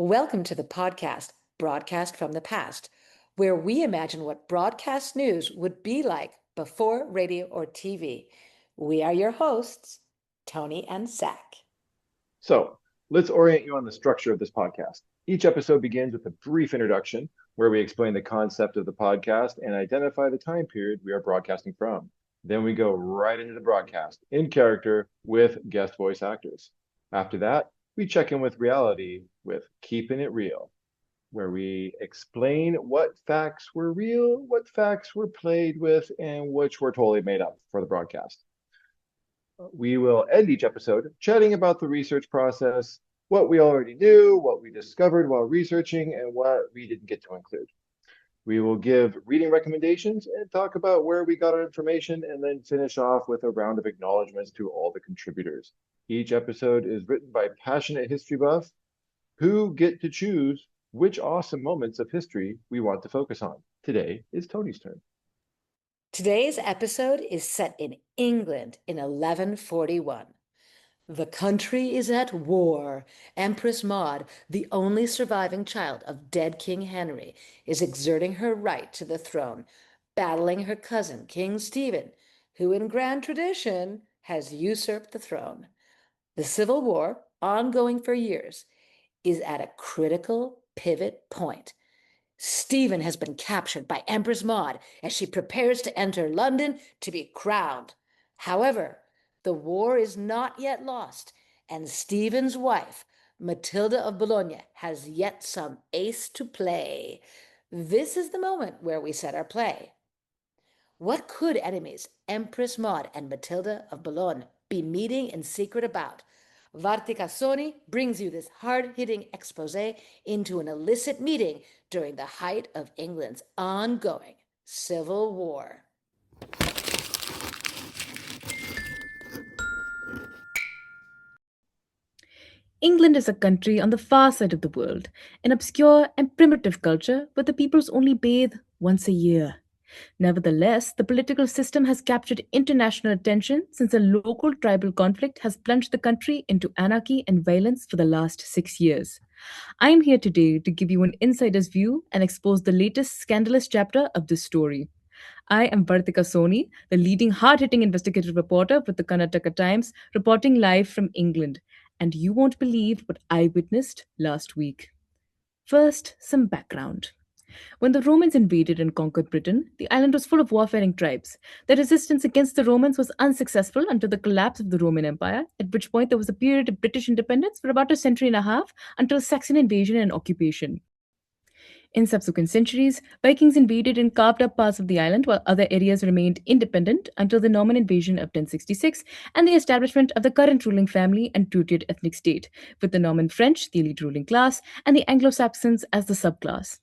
Welcome to the podcast, Broadcast from the Past, where we imagine what broadcast news would be like before radio or TV. We are your hosts, Tony and Zach. So, let's orient you on the structure of this podcast. Each episode begins with a brief introduction where we explain the concept of the podcast and identify the time period we are broadcasting from. Then we go right into the broadcast in character with guest voice actors. After that, we check in with reality with Keeping It Real, where we explain what facts were real, what facts were played with, and which were totally made up for the broadcast. We will end each episode chatting about the research process, what we already knew, what we discovered while researching, and what we didn't get to include. We will give reading recommendations and talk about where we got our information, and then finish off with a round of acknowledgements to all the contributors. Each episode is written by passionate history buffs who get to choose which awesome moments of history we want to focus on. Today is Tony's turn. Today's episode is set in England in 1141. The country is at war. Empress Maud, the only surviving child of dead King Henry, is exerting her right to the throne, battling her cousin, King Stephen, who in grand tradition has usurped the throne. The Civil War, ongoing for years, is at a critical pivot point. Stephen has been captured by Empress Maud as she prepares to enter London to be crowned. However, the war is not yet lost, and Stephen's wife, Matilda of Boulogne, has yet some ace to play. This is the moment where we set our play. What could enemies, Empress Maud and Matilda of Boulogne, be meeting in secret about? Vartika Soni brings you this hard-hitting expose into an illicit meeting during the height of England's ongoing civil war. England is a country on the far side of the world, an obscure and primitive culture where the peoples only bathe once a year. Nevertheless, the political system has captured international attention since a local tribal conflict has plunged the country into anarchy and violence for the last 6 years. I am here today to give you an insider's view and expose the latest scandalous chapter of this story. I am Vartika Soni, the leading hard-hitting investigative reporter with the Karnataka Times, reporting live from England. And you won't believe what I witnessed last week. First, some background. When the Romans invaded and conquered Britain, the island was full of warfaring tribes. The resistance against the Romans was unsuccessful until the collapse of the Roman Empire, at which point there was a period of British independence for about a century and a half until Saxon invasion and occupation. In subsequent centuries, Vikings invaded and carved up parts of the island while other areas remained independent until the Norman invasion of 1066 and the establishment of the current ruling family and rooted ethnic state, with the Norman French, the elite ruling class, and the Anglo-Saxons as the subclass.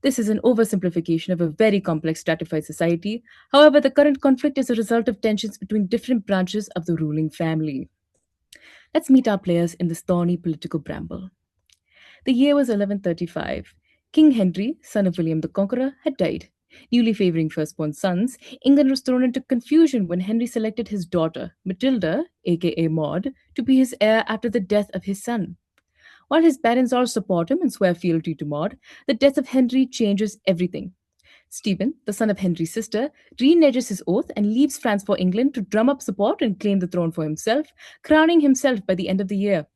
This is an oversimplification of a very complex stratified society. However, the current conflict is a result of tensions between different branches of the ruling family. Let's meet our players in this thorny political bramble. The year was 1135. King Henry, son of William the Conqueror, had died. Newly favoring firstborn sons, England was thrown into confusion when Henry selected his daughter, Matilda, aka Maud, to be his heir after the death of his son. While his parents all support him and swear fealty to Maud, the death of Henry changes everything. Stephen, the son of Henry's sister, reneges his oath and leaves France for England to drum up support and claim the throne for himself, crowning himself by the end of the year.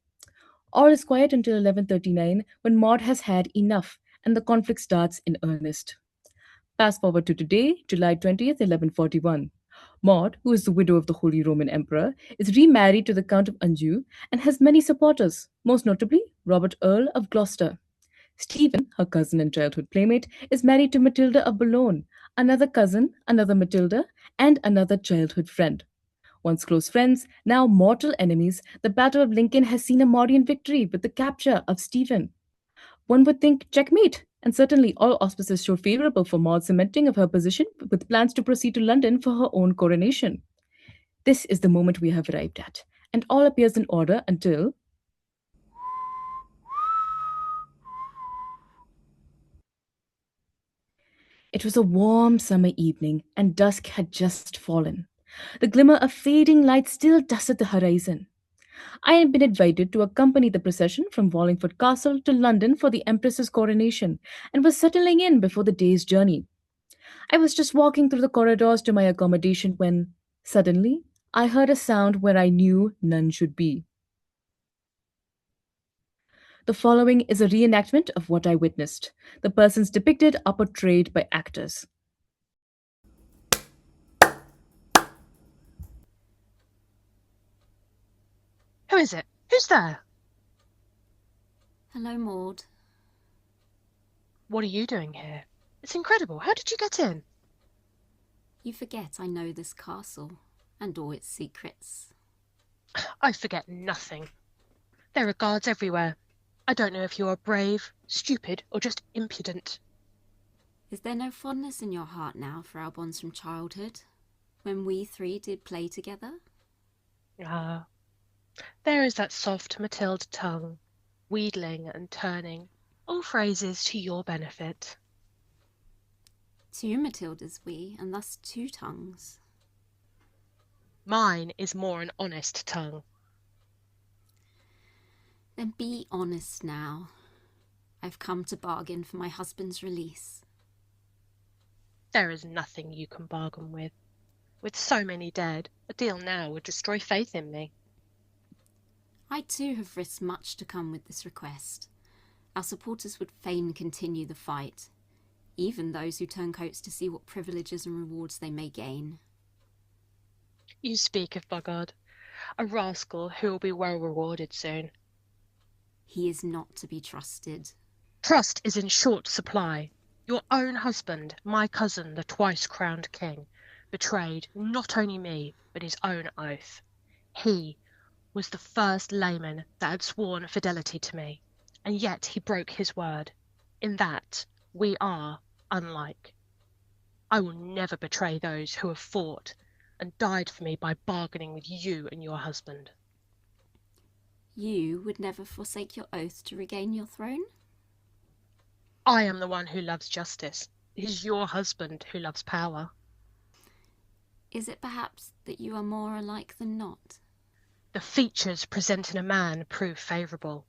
All is quiet until 1139 when Maud has had enough and the conflict starts in earnest. Fast forward to today, July 20th, 1141. Maud, who is the widow of the Holy Roman Emperor, is remarried to the Count of Anjou and has many supporters, most notably Robert Earl of Gloucester. Stephen, her cousin and childhood playmate, is married to Matilda of Boulogne, another cousin, another Matilda, and another childhood friend. Once close friends, now mortal enemies, the Battle of Lincoln has seen a Maudian victory with the capture of Stephen. One would think checkmate, and certainly all auspices show favorable for Maud's cementing of her position with plans to proceed to London for her own coronation. This is the moment we have arrived at, and all appears in order until it was a warm summer evening, and dusk had just fallen. The glimmer of fading light still dusted the horizon. I had been invited to accompany the procession from Wallingford Castle to London for the Empress's coronation and was settling in before the day's journey. I was just walking through the corridors to my accommodation when, suddenly, I heard a sound where I knew none should be. The following is a reenactment of what I witnessed. The persons depicted are portrayed by actors. Who is it? Who's there? Hello, Maud. What are you doing here? It's incredible. How did you get in? You forget I know this castle and all its secrets. I forget nothing. There are guards everywhere. I don't know if you are brave, stupid, or just impudent. Is there no fondness in your heart now for our bonds from childhood, when we three did play together? Ah, there is that soft Matilda tongue, wheedling and turning, all phrases to your benefit. Two Matildas we, and thus two tongues. Mine is more an honest tongue. Then be honest now. I've come to bargain for my husband's release. There is nothing you can bargain with. With so many dead, a deal now would destroy faith in me. I too have risked much to come with this request. Our supporters would fain continue the fight, even those who turn coats to see what privileges and rewards they may gain. You speak of Bugard, a rascal who will be well rewarded soon. He is not to be trusted. Trust is in short supply. Your own husband, my cousin, the twice-crowned king, betrayed not only me, but his own oath. He was the first layman that had sworn fidelity to me, and yet he broke his word. In that, we are unlike. I will never betray those who have fought and died for me by bargaining with you and your husband. You would never forsake your oath to regain your throne? I am the one who loves justice. It is your husband who loves power. Is it perhaps that you are more alike than not? The features present in a man prove favourable,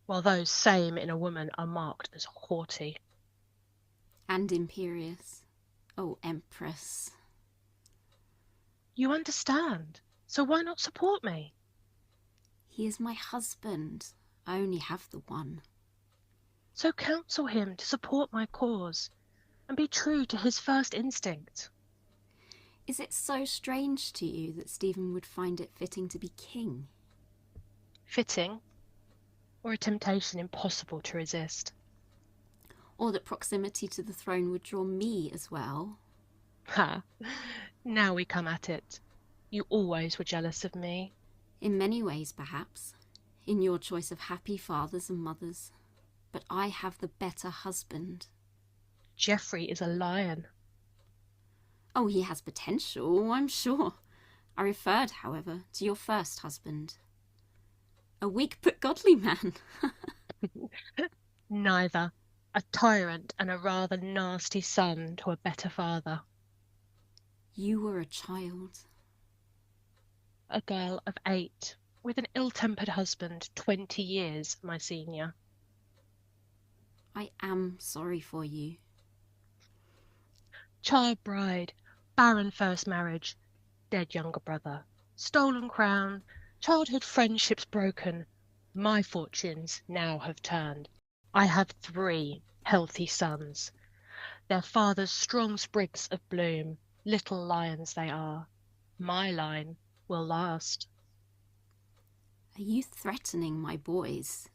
while those same in a woman are marked as haughty. And imperious. Oh, Empress. You understand, so why not support me? He is my husband. I only have the one. So counsel him to support my cause, and be true to his first instinct. Is it so strange to you that Stephen would find it fitting to be king? Fitting, or a temptation impossible to resist? Or that proximity to the throne would draw me as well? Ha! Now we come at it. You always were jealous of me. In many ways, perhaps. In your choice of happy fathers and mothers. But I have the better husband. Geoffrey is a lion. Oh, he has potential, I'm sure. I referred, however, to your first husband. A weak but godly man. Neither. A tyrant and a rather nasty son to a better father. You were a child. A girl of 8, with an ill-tempered husband 20 years my senior. I am sorry for you. Child bride, barren first marriage, dead younger brother, stolen crown, childhood friendships broken. My fortunes now have turned. I have 3 healthy sons. Their fathers strong sprigs of bloom, little lions they are. My line will last. Are you threatening my boys?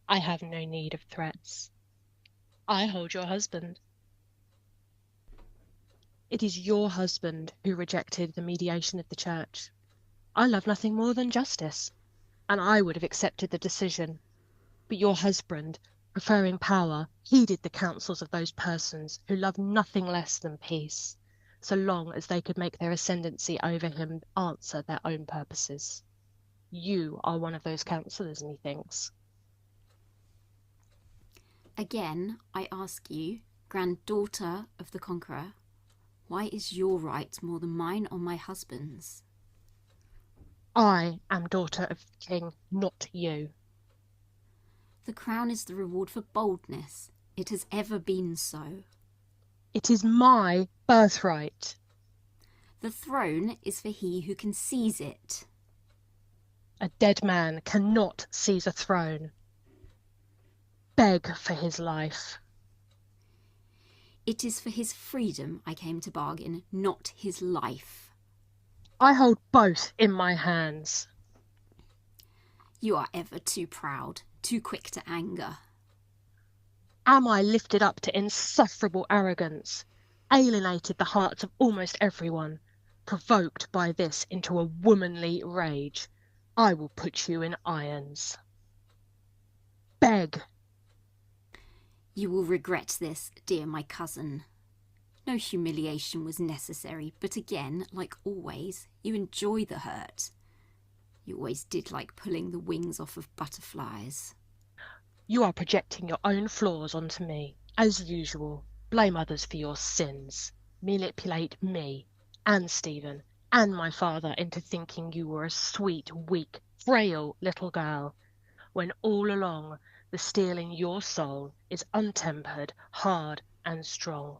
I have no need of threats. I hold your husband. It is your husband who rejected the mediation of the church. I love nothing more than justice, and I would have accepted the decision. But your husband, preferring power, heeded the counsels of those persons who loved nothing less than peace, so long as they could make their ascendancy over him answer their own purposes. You are one of those counsellors, methinks. Again, I ask you, granddaughter of the Conqueror, why is your right more than mine or my husband's? I am daughter of the king, not you. The crown is the reward for boldness. It has ever been so. It is my birthright. The throne is for he who can seize it. A dead man cannot seize a throne. Beg for his life. It is for his freedom I came to bargain, not his life. I hold both in my hands. You are ever too proud, too quick to anger. Am I lifted up to insufferable arrogance, alienated the hearts of almost everyone, provoked by this into a womanly rage? I will put you in irons. Beg. You will regret this, dear my cousin. No humiliation was necessary, but again, like always, you enjoy the hurt. You always did like pulling the wings off of butterflies. You are projecting your own flaws onto me, as usual. Blame others for your sins. Manipulate me, and Stephen, and my father into thinking you were a sweet, weak, frail little girl, when all along the steel in your soul is untempered, hard, and strong.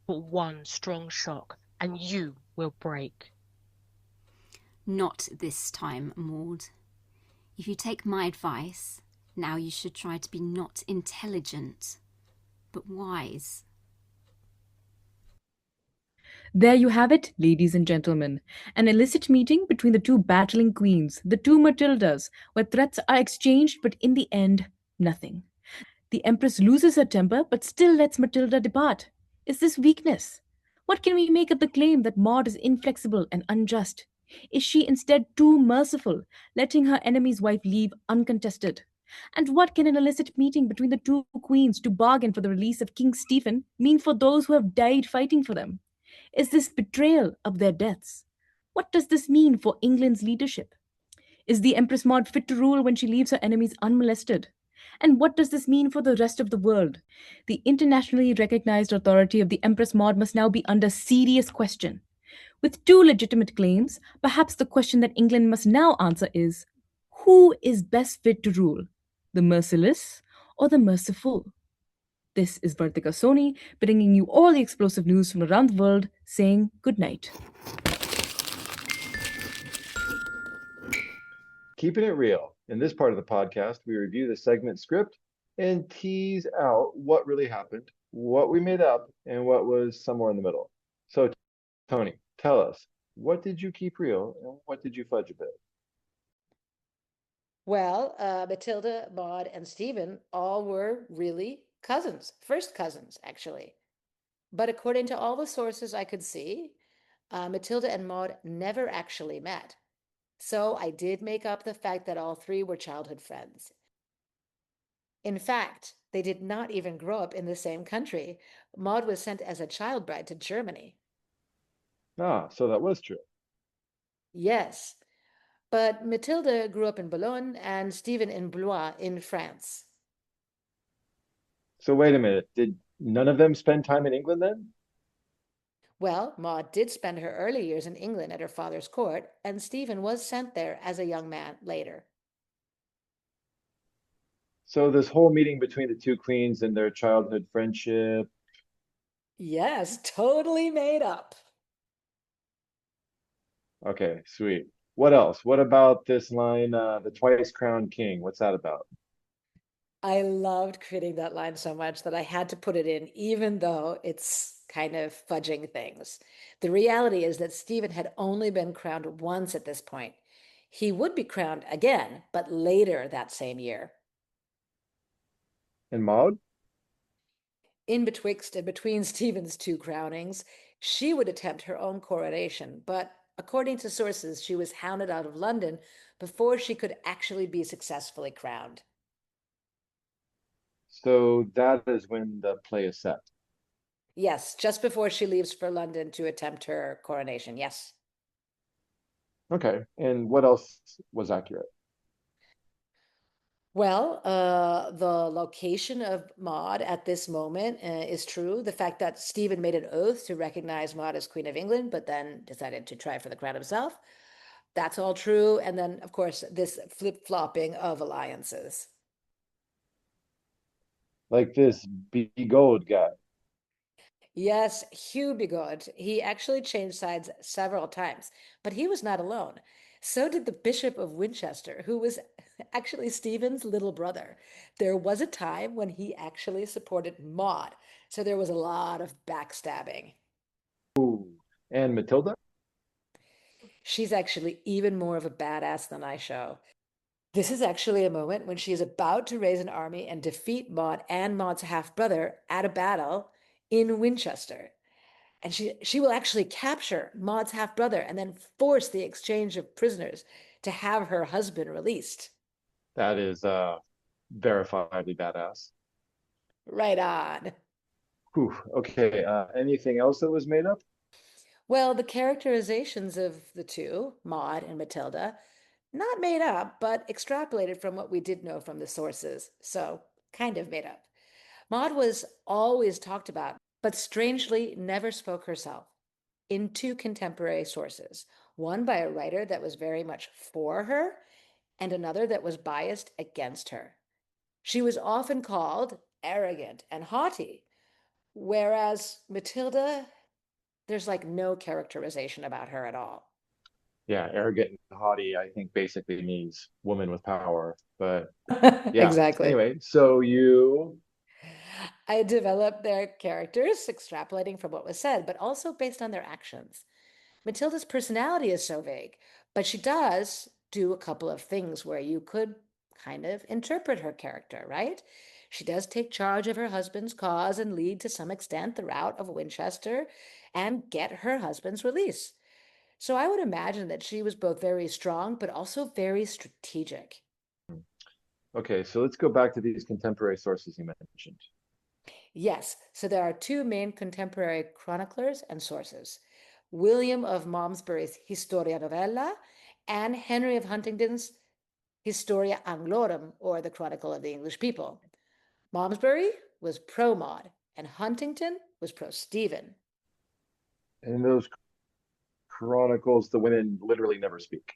But one strong shock, and you will break. Not this time, Maud. If you take my advice, now you should try to be not intelligent, but wise. There you have it, ladies and gentlemen. An illicit meeting between the two battling queens, the two Matildas, where threats are exchanged, but in the end, nothing. The Empress loses her temper, but still lets Matilda depart. Is this weakness? What can we make of the claim that Maud is inflexible and unjust? Is she instead too merciful, letting her enemy's wife leave uncontested? And what can an illicit meeting between the two queens to bargain for the release of King Stephen mean for those who have died fighting for them? Is this betrayal of their deaths? What does this mean for England's leadership? Is the Empress Maud fit to rule when she leaves her enemies unmolested? And what does this mean for the rest of the world? The internationally recognized authority of the Empress Maud must now be under serious question. With two legitimate claims, perhaps the question that England must now answer is, who is best fit to rule, the merciless or the merciful? This is Vartika Soni, bringing you all the explosive news from around the world, saying good night. Keeping it real. In this part of the podcast, we review the segment script and tease out what really happened, what we made up, and what was somewhere in the middle. So, Tony, tell us, what did you keep real and what did you fudge a bit? Well, Matilda, Maud, and Stephen all were really cousins, first cousins, actually. But according to all the sources I could see, Matilda and Maud never actually met. So I did make up the fact that all three were childhood friends. In fact, they did not even grow up in the same country. Maud was sent as a child bride to Germany. Ah, so that was true. Yes, but Matilda grew up in Boulogne and Stephen in Blois in France. So wait a minute, did none of them spend time in England then? Well, Maud did spend her early years in England at her father's court, and Stephen was sent there as a young man later. So this whole meeting between the two queens and their childhood friendship. Yes, totally made up. Okay, sweet. What else? What about this line, the twice crowned king? What's that about? I loved creating that line so much that I had to put it in, even though it's kind of fudging things. The reality is that Stephen had only been crowned once at this point. He would be crowned again, but later that same year. And Maud? In betwixt and between Stephen's two crownings, she would attempt her own coronation, but according to sources, she was hounded out of London before she could actually be successfully crowned. So that is when the play is set. Yes, just before she leaves for London to attempt her coronation. Yes. Okay, and what else was accurate? Well, the location of Maud at this moment is true. The fact that Stephen made an oath to recognize Maud as Queen of England, but then decided to try for the crown himself. That's all true. And then, of course, this flip-flopping of alliances. Like this Bigot guy. Yes, Hugh Bigot. He actually changed sides several times, but he was not alone. So did the Bishop of Winchester, who was actually Stephen's little brother. There was a time when he actually supported Maud, so there was a lot of backstabbing. Ooh. And Matilda? She's actually even more of a badass than I show. This is actually a moment when she is about to raise an army and defeat Maud and Maud's half-brother at a battle in Winchester. And she will actually capture Maud's half-brother and then force the exchange of prisoners to have her husband released. That is verifiably badass. Right on. Whew. Okay. Anything else that was made up? Well, the characterizations of the two, Maud and Matilda, not made up, but extrapolated from what we did know from the sources. So, kind of made up. Maud was always talked about, but strangely never spoke herself in two contemporary sources, one by a writer that was very much for her and another that was biased against her. She was often called arrogant and haughty, whereas Matilda, there's like no characterization about her at all. Yeah, arrogant and haughty, I think basically means woman with power. But yeah. Exactly. Anyway, so you, I developed their characters, extrapolating from what was said, but also based on their actions. Matilda's personality is so vague, but she does do a couple of things where you could kind of interpret her character, right? She does take charge of her husband's cause and lead to some extent the rout of Winchester and get her husband's release. So I would imagine that she was both very strong, but also very strategic. okay, so let's go back to these contemporary sources you mentioned. Yes, so there are two main contemporary chroniclers and sources: William of Malmesbury's Historia Novella and Henry of Huntingdon's Historia Anglorum, or the Chronicle of the English People. Malmesbury was pro Maud, and Huntingdon was pro Stephen. In those chronicles, the women literally never speak.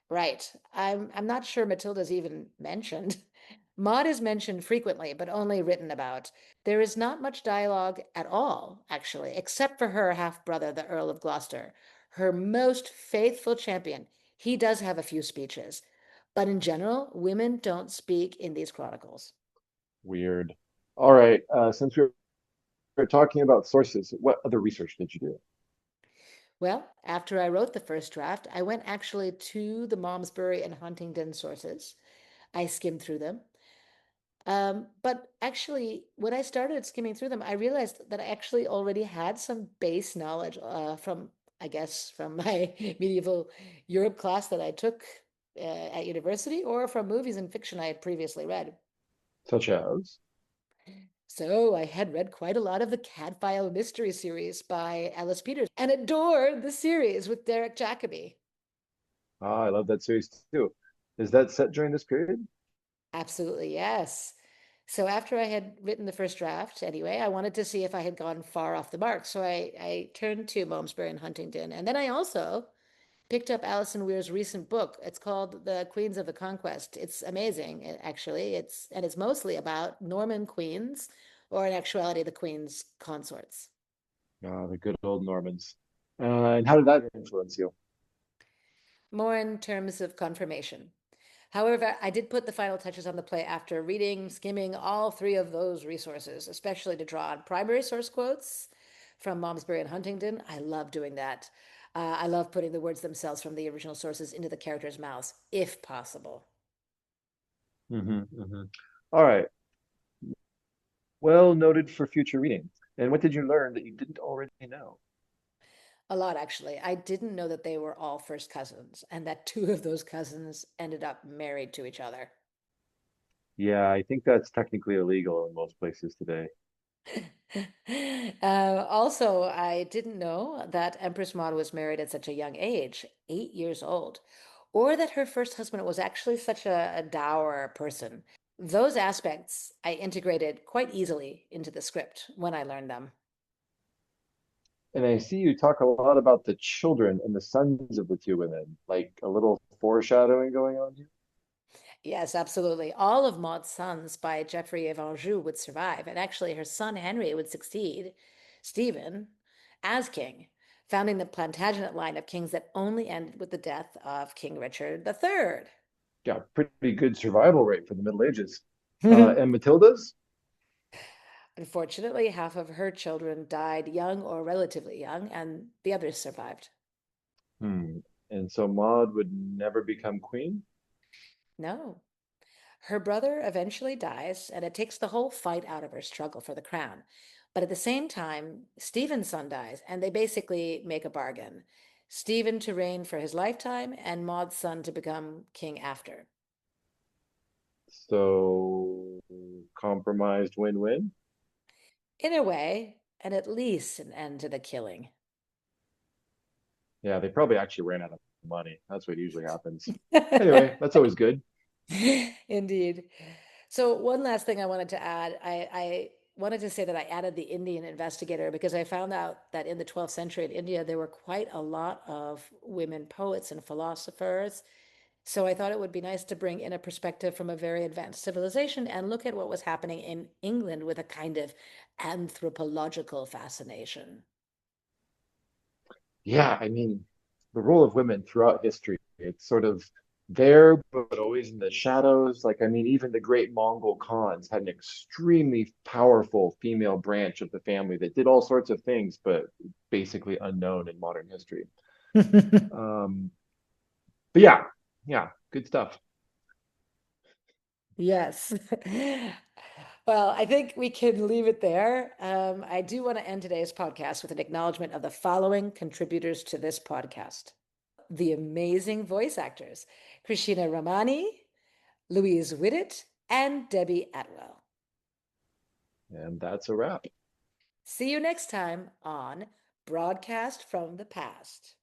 Right. I'm not sure Matilda's even mentioned. Maud is mentioned frequently, but only written about. There is not much dialogue at all, actually, except for her half-brother, the Earl of Gloucester, her most faithful champion. He does have a few speeches, but in general, women don't speak in these chronicles. Weird. All right, since we're talking about sources, what other research did you do? Well, after I wrote the first draft, I went actually to the Malmesbury and Huntingdon sources. I skimmed through them. But actually, when I started skimming through them, I realized that I actually already had some base knowledge from, I guess, from my medieval Europe class that I took at university or from movies and fiction I had previously read. Such as? So I had read quite a lot of the Cadfael mystery series by Alice Peters and adored the series with Derek Jacobi. Ah, I love that series too. Is that set during this period? Absolutely, yes. So after I had written the first draft, anyway, I wanted to see if I had gone far off the mark. So I turned to Malmesbury and Huntingdon. And then I also picked up Alison Weir's recent book. It's called The Queens of the Conquest. It's amazing, actually. It's mostly about Norman queens, or in actuality, the queen's consorts. Ah, the good old Normans. And how did that influence you? More in terms of confirmation. However, I did put the final touches on the play after reading, skimming all three of those resources, especially to draw on primary source quotes from Malmesbury and Huntingdon. I love doing that. I love putting the words themselves from the original sources into the characters' mouths, if possible. Mm-hmm. All right. Well noted for future reading. And what did you learn that you didn't already know? A lot, actually. I didn't know that they were all first cousins, and that two of those cousins ended up married to each other. Yeah, I think that's technically illegal in most places today. Also, I didn't know that Empress Maud was married at such a young age, 8 years old, or that her first husband was actually such a dour person. Those aspects I integrated quite easily into the script when I learned them. And I see you talk a lot about the children and the sons of the two women, like a little foreshadowing going on here. Yes, absolutely. All of Maud's sons by Geoffrey of Anjou would survive, and actually her son Henry would succeed Stephen as king, founding the Plantagenet line of kings that only ended with the death of King Richard III. Yeah, pretty good survival rate for the Middle Ages. And Matilda's? Unfortunately, half of her children died young or relatively young, and the others survived. Hmm. And so Maud would never become queen? No. Her brother eventually dies, and it takes the whole fight out of her struggle for the crown. But at the same time, Stephen's son dies, and they basically make a bargain. Stephen to reign for his lifetime, and Maud's son to become king after. So compromised win-win? In a way, and at least an end to the killing. Yeah, they probably actually ran out of money. That's what usually happens. Anyway, that's always good. Indeed. So one last thing I wanted to add, I wanted to say that I added the Indian investigator because I found out that in the 12th century in India, there were quite a lot of women poets and philosophers. So I thought it would be nice to bring in a perspective from a very advanced civilization and look at what was happening in England with a kind of anthropological fascination. Yeah, I mean, the role of women throughout history, it's sort of there, but always in the shadows. Like, I mean, even the great Mongol Khans had an extremely powerful female branch of the family that did all sorts of things, but basically unknown in modern history. Um, but yeah, yeah, good stuff. Yes. Well, I think we can leave it there. I do want to end today's podcast with an acknowledgement of the following contributors to this podcast: the amazing voice actors, Krishina Ramani, Louise Whittet, and Debbie Atwell. And that's a wrap. See you next time on Broadcast from the Past.